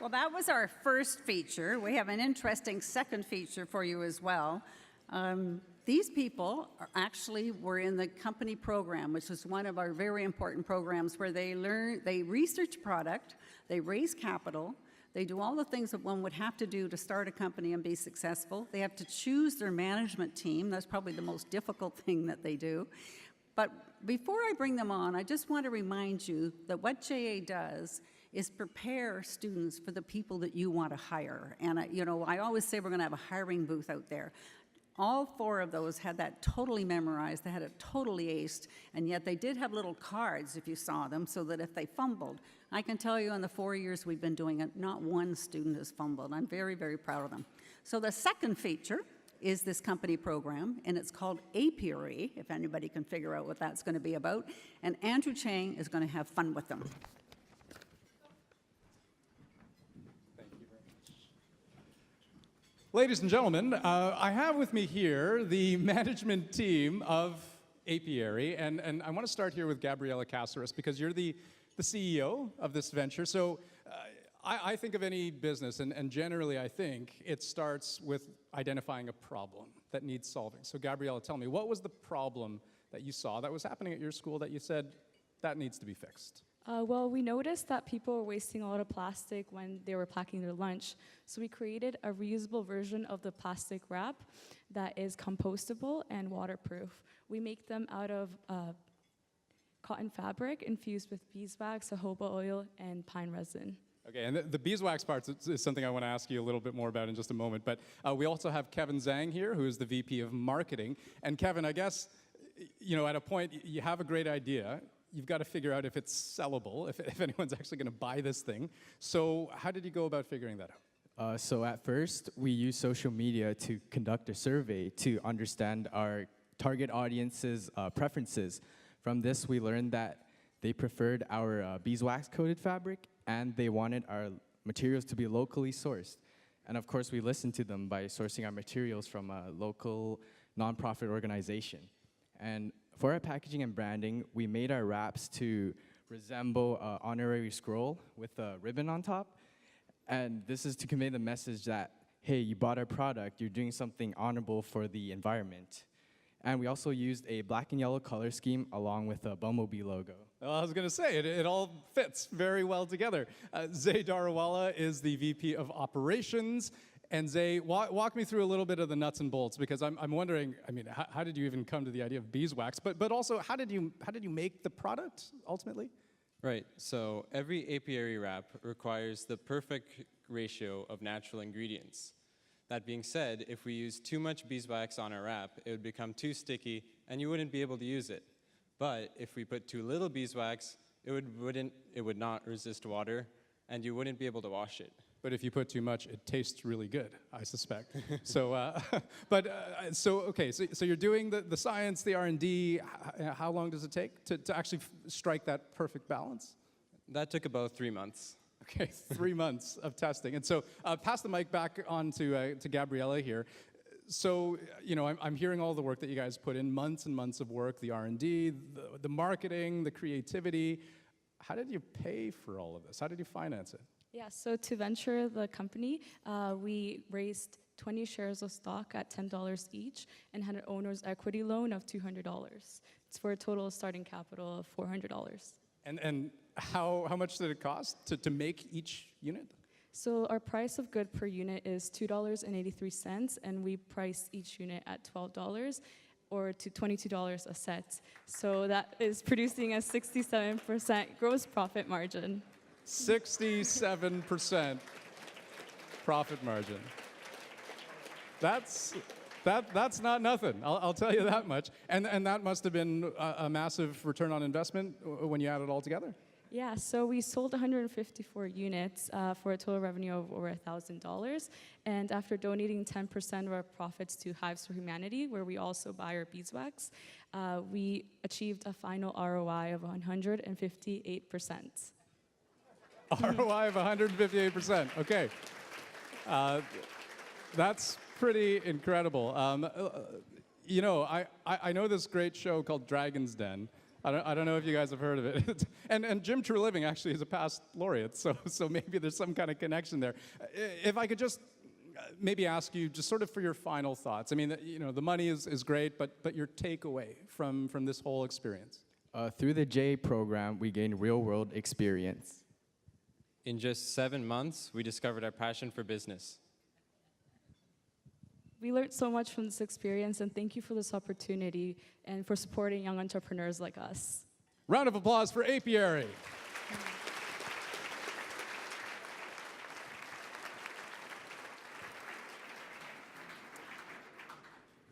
Well, that was our first feature. We have an interesting second feature for you as well. These people actually were in the company program, which is one of our very important programs where they research product, they raise capital, they do all the things that one would have to do to start a company and be successful. They have to choose their management team. That's probably the most difficult thing that they do. But before I bring them on, I just want to remind you that what JA does is prepare students for the people that you want to hire. And I always say we're going to have a hiring booth out there. All four of those had that totally memorized. They had it totally aced, and yet they did have little cards, if you saw them, so that if they fumbled, I can tell you in the 4 years we've been doing it, not one student has fumbled. I'm very, very proud of them. So the second feature is this company program, and it's called Apiary, if anybody can figure out what that's going to be about. And Andrew Chang is going to have fun with them. Ladies and gentlemen, I have with me here the management team of Apiary, and I want to start here with Gabriella Caceres because you're the CEO of this venture. So I think of any business, and generally I think it starts with identifying a problem that needs solving. So Gabriella, tell me, what was the problem that you saw that was happening at your school that you said, that needs to be fixed? Well, we noticed that people were wasting a lot of plastic when they were packing their lunch. So we created a reusable version of the plastic wrap that is compostable and waterproof. We make them out of cotton fabric infused with beeswax, jojoba oil, and pine resin. Okay, and the beeswax part is something I want to ask you a little bit more about in just a moment. But we also have Kevin Zhang here, who is the VP of Marketing. And Kevin, I guess, at a point, you have a great idea. You've got to figure out if it's sellable, if anyone's actually going to buy this thing. So how did you go about figuring that out? So at first, we used social media to conduct a survey to understand our target audience's preferences. From this, we learned that they preferred our beeswax-coated fabric, and they wanted our materials to be locally sourced. And of course, we listened to them by sourcing our materials from a local nonprofit organization. And for our packaging and branding, we made our wraps to resemble an honorary scroll with a ribbon on top. And this is to convey the message that, hey, you bought our product, you're doing something honorable for the environment. And we also used a black and yellow color scheme along with a Bumblebee logo. Well, I was going to say, it all fits very well together. Zay Darawala is the VP of Operations. And Zay, walk me through a little bit of the nuts and bolts, because I'm wondering, how did you even come to the idea of beeswax? But also, how did you make the product, ultimately? Right, so every apiary wrap requires the perfect ratio of natural ingredients. That being said, if we use too much beeswax on our wrap, it would become too sticky, and you wouldn't be able to use it. But if we put too little beeswax, it would not resist water, and you wouldn't be able to wash it. But if you put too much, it tastes really good, I suspect. So you're doing the science, the R&D. How long does it take to actually strike that perfect balance? That took about 3 months. Okay, 3 months of testing. And so pass the mic back on to Gabriella here. So, I'm hearing all the work that you guys put in, months and months of work, the R&D, the marketing, the creativity. How did you pay for all of this? How did you finance it? Yeah, so to venture the company, we raised 20 shares of stock at $10 each and had an owner's equity loan of $200. It's for a total starting capital of $400. And how much did it cost to make each unit? So our price of good per unit is $2.83, and we price each unit at $12 or to $22 a set. So that is producing a 67% gross profit margin. 67% profit margin. That's not nothing. I'll tell you that much. And that must have been a massive return on investment when you add it all together. Yeah, so we sold 154 units for a total revenue of over $1,000. And after donating 10% of our profits to Hives for Humanity, where we also buy our beeswax, we achieved a final ROI of 158%. ROI of 158%. Okay. That's pretty incredible. I know this great show called Dragon's Den. I don't know if you guys have heard of it. and Jim True Living actually is a past laureate, so maybe there's some kind of connection there. If I could just maybe ask you just sort of for your final thoughts. I mean, the money is great, but your takeaway from this whole experience. Through the J program, we gained real-world experience. In just 7 months, we discovered our passion for business. We learned so much from this experience, and thank you for this opportunity and for supporting young entrepreneurs like us. Round of applause for Apiary.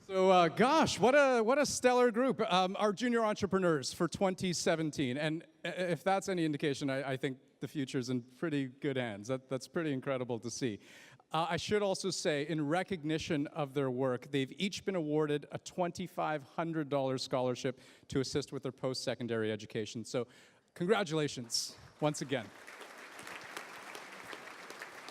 So, gosh, what a stellar group. Our junior entrepreneurs for 2017. And if that's any indication, I think the future's in pretty good hands. That's pretty incredible to see. I should also say, in recognition of their work, they've each been awarded a $2,500 scholarship to assist with their post-secondary education. So, congratulations once again.